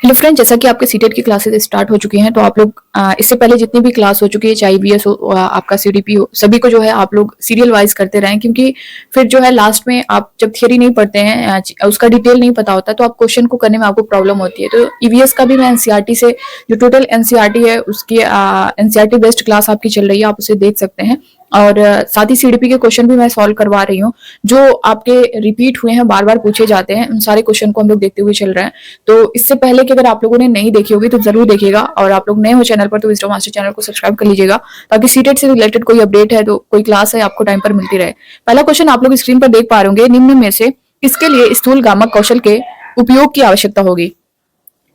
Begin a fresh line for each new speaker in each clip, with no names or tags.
Hello friend, जैसा कि आपके सीटेट की क्लासेस स्टार्ट हो चुकी हैं, तो आप लोग इससे पहले जितनी भी क्लास हो चुकी है, चाहे ईवीएस हो, आपका सीडीपी हो, सभी को जो है आप लोग सीरियल वाइज करते रहें, क्योंकि फिर जो है लास्ट में आप जब थियरी नहीं पढ़ते हैं, उसका डिटेल नहीं पता होता, तो आप क्वेश्चन को करने में आपको प्रॉब्लम होती है। तो ईवीएस का भी मैं एनसीईआरटी से जो टोटल एनसीईआरटी है उसकी एनसीईआरटी बेस्ड क्लास आपकी चल रही है, आप उसे देख सकते हैं। और साथ ही सीडीपी के क्वेश्चन भी मैं सॉल्व करवा रही हूँ, जो आपके रिपीट हुए हैं, बार बार पूछे जाते हैं, उन सारे क्वेश्चन को हम लोग देखते हुए चल रहे हैं। तो इससे पहले कि अगर आप लोगों ने नहीं देखी होगी तो जरूर देखिएगा, और आप लोग नए हो चैनल पर तो विजडम मास्टर चैनल को सब्सक्राइब कर लीजिएगा, ताकि सीटेट से रिलेटेड कोई अपडेट है, तो कोई क्लास है, आपको टाइम पर मिलती रहे। पहला क्वेश्चन आप लोग स्क्रीन पर देख पा रहे होंगे, निम्न में से किसके लिए स्थूल गामक कौशल के उपयोग की आवश्यकता होगी।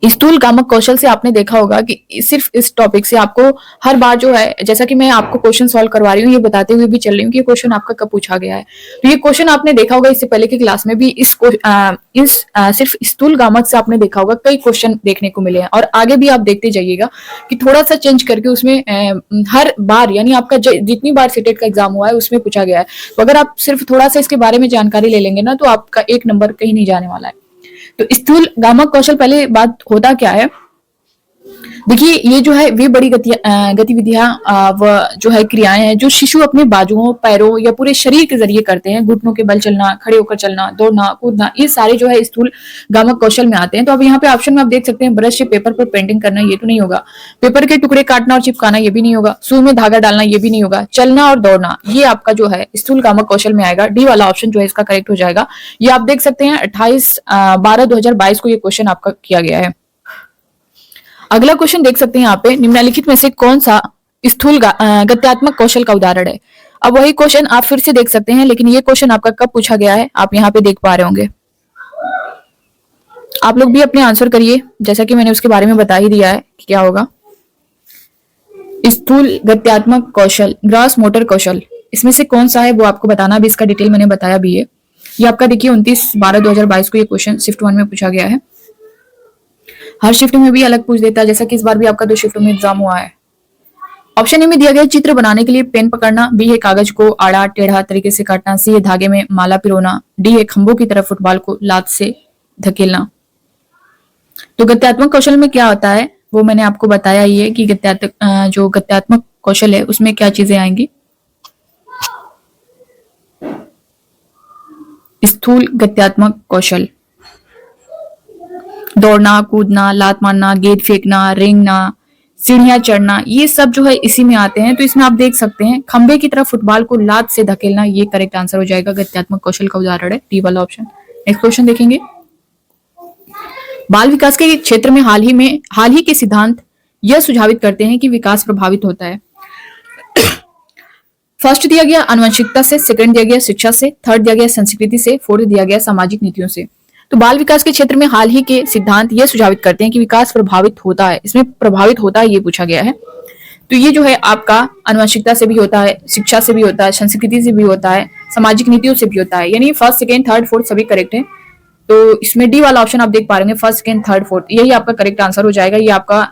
स्थूल गामक कौशल से आपने देखा होगा कि सिर्फ इस टॉपिक से आपको हर बार जो है, जैसा कि मैं आपको क्वेश्चन सॉल्व करवा रही हूँ, ये बताते हुए भी चल रही हूँ कि ये क्वेश्चन आपका कब पूछा गया है। तो ये क्वेश्चन आपने देखा होगा इससे पहले की क्लास में भी, सिर्फ स्थूल गामक से आपने देखा होगा कई क्वेश्चन देखने को मिले हैं, और आगे भी आप देखते जाइएगा कि थोड़ा सा चेंज करके उसमें हर बार, यानी आपका जितनी बार सीटेट का एग्जाम हुआ है उसमें पूछा गया है। तो अगर आप सिर्फ थोड़ा सा इसके बारे में जानकारी ले लेंगे ना, तो आपका एक नंबर कहीं नहीं जाने वाला है। तो स्थूल गामक कौशल, पहले बात होता क्या है, देखिए ये जो है वे बड़ी गतिविधियां व जो है क्रियाएं हैं जो शिशु अपने बाजुओं, पैरों या पूरे शरीर के जरिए करते हैं। घुटनों के बल चलना, खड़े होकर चलना, दौड़ना, कूदना, ये सारे जो है स्थूल गामक कौशल में आते हैं। तो अब यहाँ पे ऑप्शन में आप देख सकते हैं, ब्रश से पेपर पर पेंटिंग करना, ये तो नहीं होगा। पेपर के टुकड़े काटना और चिपकाना, ये भी नहीं होगा। सुई में धागा डालना, ये भी नहीं होगा। चलना और दौड़ना, ये आपका जो है स्थूल गामक कौशल में आएगा। डी वाला ऑप्शन जो है इसका करेक्ट हो जाएगा। ये आप देख सकते हैं 28/12/2022 को ये क्वेश्चन आपका किया गया है। अगला क्वेश्चन देख सकते हैं यहाँ पे, निम्नलिखित में से कौन सा स्थूल गत्यात्मक कौशल का उदाहरण है। अब वही क्वेश्चन आप फिर से देख सकते हैं, लेकिन ये क्वेश्चन आपका कब पूछा गया है आप यहाँ पे देख पा रहे होंगे। आप लोग भी अपने आंसर करिए, जैसा कि मैंने उसके बारे में बता ही दिया है कि क्या होगा। स्थूल गत्यात्मक कौशल, ग्रॉस मोटर कौशल, इसमें से कौन सा है वो आपको बताना भी, इसका डिटेल मैंने बताया भी है। ये आपका देखिए 29/12/2022 को ये क्वेश्चन शिफ्ट 1 में पूछा गया है। हर शिफ्ट में भी अलग पूछ देता है, जैसा कि इस बार भी आपका 2 शिफ्ट में एग्जाम हुआ है। ऑप्शन ए में दिया गया, चित्र बनाने के लिए पेन पकड़ना। बी है कागज को आड़ा टेढ़ा तरीके से काटना। सी है धागे में माला पिरोना। डी है खंभों की तरफ फुटबॉल को लात से धकेलना। तो गत्यात्मक कौशल में क्या होता है वो मैंने आपको बताया ही है कि जो गत्यात्मक कौशल है उसमें क्या चीजें आएंगी। स्थूल गत्यात्मक कौशल, दौड़ना, कूदना, लात मारना, गेंद फेंकना, रेंगना, सीढ़ियां चढ़ना, ये सब जो है इसी में आते हैं। तो इसमें आप देख सकते हैं खंबे की तरफ फुटबॉल को लात से धकेलना, ये करेक्ट आंसर हो जाएगा, गत्यात्मक कौशल का उदाहरण है, डी वाला ऑप्शन। नेक्स्ट क्वेश्चन देखेंगे, बाल विकास के क्षेत्र में हाल ही के सिद्धांत यह सुझावित करते हैं कि विकास प्रभावित होता है। फर्स्ट दिया गया आनुवंशिकता से, सेकंड दिया गया शिक्षा से, थर्ड दिया गया संस्कृति से, फोर्थ दिया गया सामाजिक नीतियों से। तो बाल विकास के क्षेत्र में हाल ही के सिद्धांत यह सुझावित करते हैं कि विकास प्रभावित होता है, इसमें प्रभावित होता है ये पूछा गया है। तो ये जो है आपका आनुवंशिकता से भी होता है, शिक्षा से भी होता है, संस्कृति से भी होता है, सामाजिक नीतियों से भी होता है, यानी फर्स्ट, सेकंड, थर्ड, फोर्थ सभी करेक्ट है। तो इसमें डी वाला ऑप्शन आप देख पा रहे हैं, फर्स्ट, सेकंड, थर्ड, फोर्थ, यही आपका करेक्ट आंसर हो जाएगा। ये आपका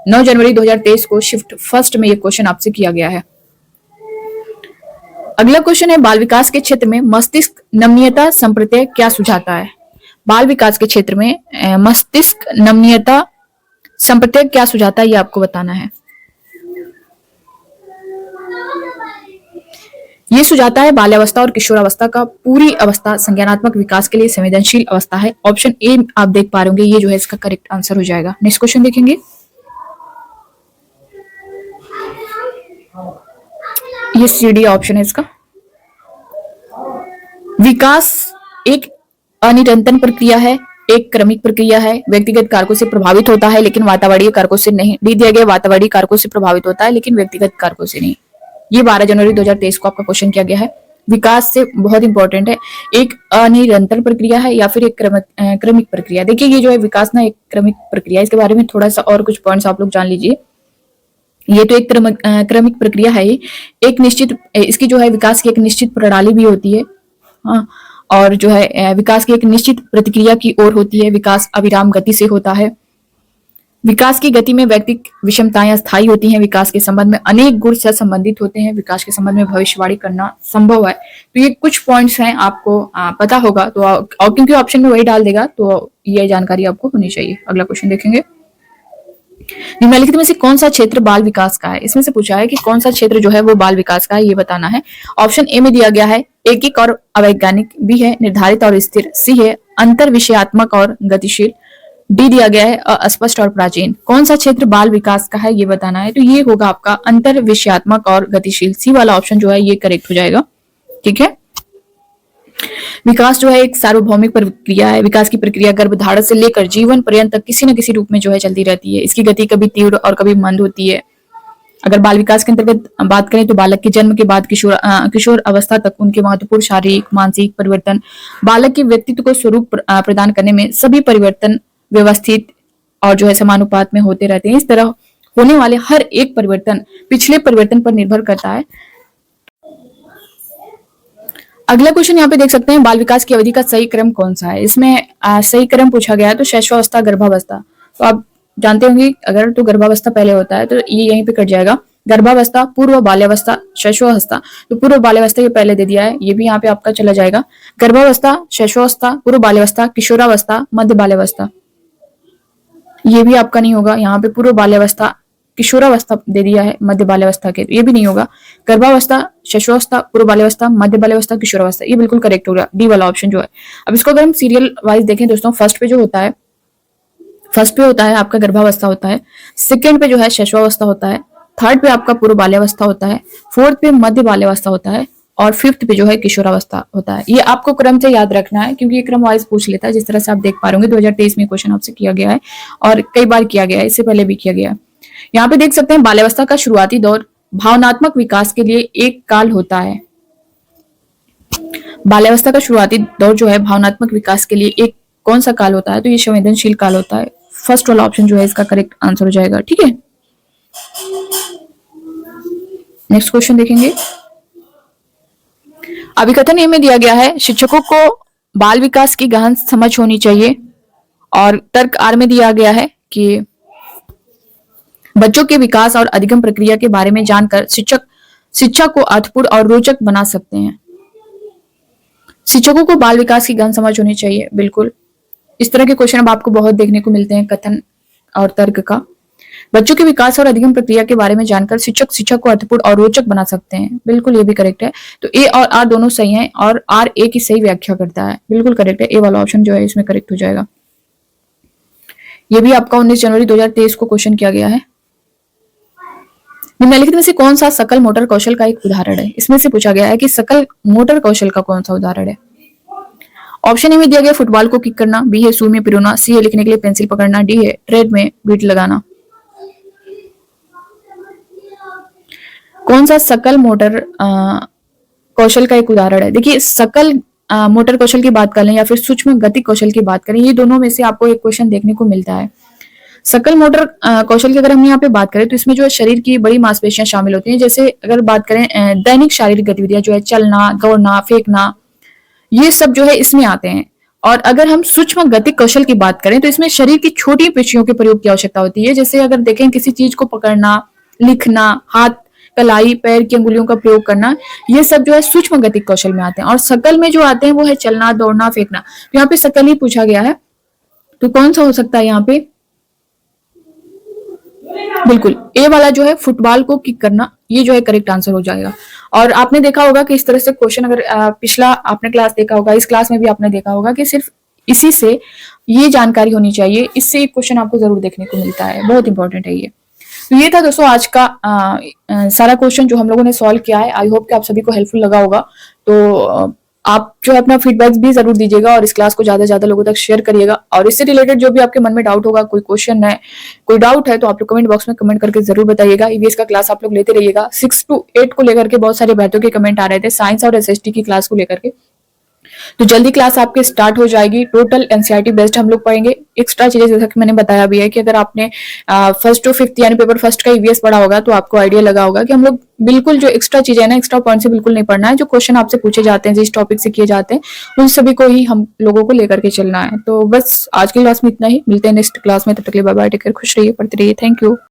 9 जनवरी 2023 को शिफ्ट फर्स्ट में ये क्वेश्चन आपसे किया गया है। अगला क्वेश्चन है, बाल विकास के क्षेत्र में मस्तिष्क नमनीयता संप्रत्यय क्या सुझाता है। बाल विकास के क्षेत्र में मस्तिष्क नमनीयता संप्रत्यय क्या सुझाता है, ये आपको बताना है। ये सुझाता है बाल्यावस्था और किशोरावस्था का पूरी अवस्था संज्ञानात्मक विकास के लिए संवेदनशील अवस्था है। ऑप्शन ए आप देख पा रहे होंगे, ये जो है इसका करेक्ट आंसर हो जाएगा। नेक्स्ट क्वेश्चन देखेंगे, ये सी डी ऑप्शन है इसका। विकास एक अनिरंतर प्रक्रिया है, एक क्रमिक प्रक्रिया है, व्यक्तिगत कारकों से प्रभावित होता है लेकिन वातावरणीय कारकों से नहीं। डी दिया गया वातावरणीय कारकों से प्रभावित होता है लेकिन व्यक्तिगत कारकों से नहीं। ये 12 जनवरी 2023 को आपका क्वेश्चन किया गया है। विकास से बहुत इंपॉर्टेंट है, एक अनिरंतर प्रक्रिया है या फिर एक क्रमिक प्रक्रिया। देखिए ये जो है विकास ना एक क्रमिक प्रक्रिया, इसके बारे में थोड़ा सा और कुछ पॉइंट्स आप लोग जान लीजिए। ये तो एक क्रमिक प्रक्रिया है, एक निश्चित, इसकी जो है विकास की एक निश्चित प्रणाली भी होती है, हाँ, और जो है विकास की एक निश्चित प्रतिक्रिया की ओर होती है। विकास अविराम गति से होता है। विकास की गति में व्यक्तिक विषमताएं अस्थायी होती हैं। विकास के संबंध में अनेक गुण से संबंधित होते हैं। विकास के संबंध में भविष्यवाणी करना संभव है। तो ये कुछ पॉइंट्स हैं, आपको पता होगा तो, और क्योंकि ऑप्शन में वही डाल देगा तो ये जानकारी आपको होनी चाहिए। अगला क्वेश्चन देखेंगे, निम्नलिखित में से कौन सा क्षेत्र बाल विकास का है? इसमें से पूछा है कि कौन सा क्षेत्र जो है वो बाल विकास का है, ये बताना है। ऑप्शन ए में दिया गया है एकीक और अवैज्ञानिक, बी है निर्धारित और स्थिर, सी है अंतर विषयात्मक और गतिशील, डी दिया गया है अस्पष्ट और प्राचीन। कौन सा क्षेत्र बाल विकास का है ये बताना है, तो ये होगा आपका अंतर विषयात्मक और गतिशील। सी वाला ऑप्शन जो है ये करेक्ट हो जाएगा। ठीक है, विकास जो है एक सार्वभौमिक प्रक्रिया है। विकास की प्रक्रिया गर्भधारण से लेकर जीवन पर्यंत तक किसी न किसी रूप में जो है चलती रहती है। इसकी गति कभी तीव्र और कभी मंद होती है। अगर बाल विकास के अंतर्गत बात करें तो बालक के जन्म के बाद किशोर अवस्था तक उनके महत्वपूर्ण शारीरिक मानसिक परिवर्तन बालक के व्यक्तित्व को स्वरूप प्रदान करने में सभी परिवर्तन व्यवस्थित और जो है समानुपात में होते रहते हैं। इस तरह होने वाले हर एक परिवर्तन पिछले परिवर्तन पर निर्भर करता है। अगला क्वेश्चन यहाँ पे देख सकते हैं, बाल विकास की अवधि का सही क्रम कौन सा है? इसमें सही क्रम पूछा गया है तो शैशवावस्था गर्भावस्था। तो आप जानते होंगे अगर तो गर्भावस्था पहले होता है तो ये यहीं पे कट जाएगा। गर्भावस्था, पूर्व बाल्यावस्था, शैशवावस्था। तो पूर्व बाल्यावस्था ये पहले दे दिया है, ये भी यहाँ पे आपका चला जाएगा। गर्भावस्था, शैशवावस्था, पूर्व बाल्यावस्था, किशोरावस्था, मध्य बाल्यावस्था, ये भी आपका नहीं होगा। यहाँ पे पूर्व बाल्यावस्था किशोरावस्था दे दिया है मध्य बाल्यावस्था के, ये भी नहीं होगा। गर्भावस्था, शैशवावस्था, पूर्व बाल्यावस्था, मध्य बाल्यावस्था, किशोरावस्था, ये बिल्कुल करेक्ट हो गया डी वाला ऑप्शन जो है। अब इसको अगर हम सीरियल वाइज देखें दोस्तों, फर्स्ट पे जो होता है, फर्स्ट पे होता है आपका गर्भावस्था होता है, सेकेंड पे जो है शैशवावस्था होता है, थर्ड पे आपका पूर्व बाल्यावस्था होता है, फोर्थ पे मध्य बाल्यावस्था होता है और फिफ्थ पे जो है किशोरावस्था होता है। ये आपको क्रम से याद रखना है क्योंकि ये क्रम वाइज पूछ लेता है। जिस तरह से आप देख पा रहे होंगे 2023 में क्वेश्चन आपसे किया गया है और कई बार किया गया है, इससे पहले भी किया गया है। यहाँ पे देख सकते हैं बाल्यावस्था का शुरुआती दौर भावनात्मक विकास के लिए एक काल होता है। बाल्यावस्था का शुरुआती दौर जो है भावनात्मक विकास के लिए एक कौन सा काल होता है, तो ये संवेदनशील काल होता है। फर्स्ट वाला ऑप्शन जो है इसका करेक्ट आंसर हो जाएगा। ठीक है, नेक्स्ट क्वेश्चन देखेंगे। अभिकथन ए में दिया गया है शिक्षकों को बाल विकास की गहन समझ होनी चाहिए और तर्क आर में दिया गया है कि बच्चों के विकास और अधिगम प्रक्रिया के बारे में जानकर शिक्षक शिक्षा को अर्थपूर्ण और रोचक बना सकते हैं। शिक्षकों को बाल विकास की गहन समझ होनी चाहिए, बिल्कुल। इस तरह के क्वेश्चन अब आपको बहुत देखने को मिलते हैं कथन और तर्क का। बच्चों के विकास और अधिगम प्रक्रिया के बारे में जानकर शिक्षक शिक्षा को अर्थपूर्ण और रोचक बना सकते हैं, बिल्कुल ये भी करेक्ट है। तो ए और आर दोनों सही हैं और आर ए की सही व्याख्या करता है, बिल्कुल करेक्ट है। ए वाला ऑप्शन जो है इसमें करेक्ट हो जाएगा। ये भी आपका 19 जनवरी 2023 को क्वेश्चन किया गया है। निम्नलिखित में से कौन सा सकल मोटर कौशल का एक उदाहरण है? इसमें से पूछा गया है कि सकल मोटर कौशल का कौन सा उदाहरण है। ऑप्शन ए में दिया गया फुटबॉल को किक करना, बी है सुई में पिरोना, सी है लिखने के लिए पेंसिल पकड़ना, डी है ट्रेड में बीट लगाना। कौन सा सकल मोटर कौशल का एक उदाहरण है? देखिए सकल मोटर कौशल की बात करें या फिर सूक्ष्म गति कौशल की बात करें, ये दोनों में से आपको एक क्वेश्चन देखने को मिलता है। सकल मोटर कौशल की अगर हम यहाँ पे बात करें तो इसमें जो है शरीर की बड़ी मांसपेशियां शामिल होती हैं। जैसे अगर बात करें दैनिक शारीरिक गतिविधियां जो है चलना, दौड़ना, फेंकना, ये सब जो है इसमें आते हैं। और अगर हम सूक्ष्म गति कौशल की बात करें तो इसमें शरीर की छोटी पेशियों के प्रयोग की आवश्यकता होती है। जैसे अगर देखें किसी चीज को पकड़ना, लिखना, हाथ, कलाई, पैर की अंगुलियों का प्रयोग करना, ये सब जो है सूक्ष्म गति कौशल में आते हैं। और सकल में जो आते हैं वो है चलना, दौड़ना, फेंकना। तो यहाँ पे सकल ही पूछा गया है, तो कौन सा हो सकता है यहाँ पे? बिल्कुल ए वाला जो है फुटबॉल को किक करना, ये जो है करेक्ट आंसर हो जाएगा। और आपने देखा होगा कि इस तरह से क्वेश्चन अगर पिछला आपने क्लास देखा होगा, इस क्लास में भी आपने देखा होगा कि सिर्फ इसी से ये जानकारी होनी चाहिए, इससे एक क्वेश्चन आपको जरूर देखने को मिलता है, बहुत इंपॉर्टेंट है ये। तो ये था दोस्तों आज का सारा क्वेश्चन जो हम लोगों ने सॉल्व किया है। आई होप कि आप सभी को हेल्पफुल लगा होगा। तो आप जो है अपना फीडबैक भी जरूर दीजिएगा और इस क्लास को ज्यादा से ज्यादा लोगों तक शेयर करिएगा। और इससे रिलेटेड जो भी आपके मन में डाउट होगा, कोई क्वेश्चन है, कोई डाउट है, तो आप लोग कमेंट बॉक्स में कमेंट करके जरूर बताइएगा। ईवीएस का क्लास आप लोग लेते रहिएगा। 6 to 8 को लेकर के बहुत सारे बैठों के कमेंट आ रहे थे, साइंस और एसएसटी की क्लास को लेकर के। तो जल्दी क्लास आपके स्टार्ट हो जाएगी। टोटल एनसीईआरटी बेस्ड हम लोग पढ़ेंगे। एक्स्ट्रा चीजें जैसा कि मैंने बताया भी है कि अगर आपने फर्स्ट टू फिफ्थ यानी पेपर फर्स्ट का ईवीएस पढ़ा होगा तो आपको आइडिया लगा होगा कि हम लोग बिल्कुल जो एक्स्ट्रा चीजें है ना, एक्स्ट्रा पॉइंट से बिल्कुल नहीं पढ़ना है। जो क्वेश्चन आपसे पूछे जाते हैं, जिस टॉपिक से किए जाते हैं, उन सभी को ही हम लोगों को लेकर के चलना है। तो बस आज की क्लास में इतना ही। मिलते हैं नेक्स्ट क्लास में, तब तक के लिए बाय बाय, टेक केयर, खुश रहिए, पढ़ते रहिए। Thank you.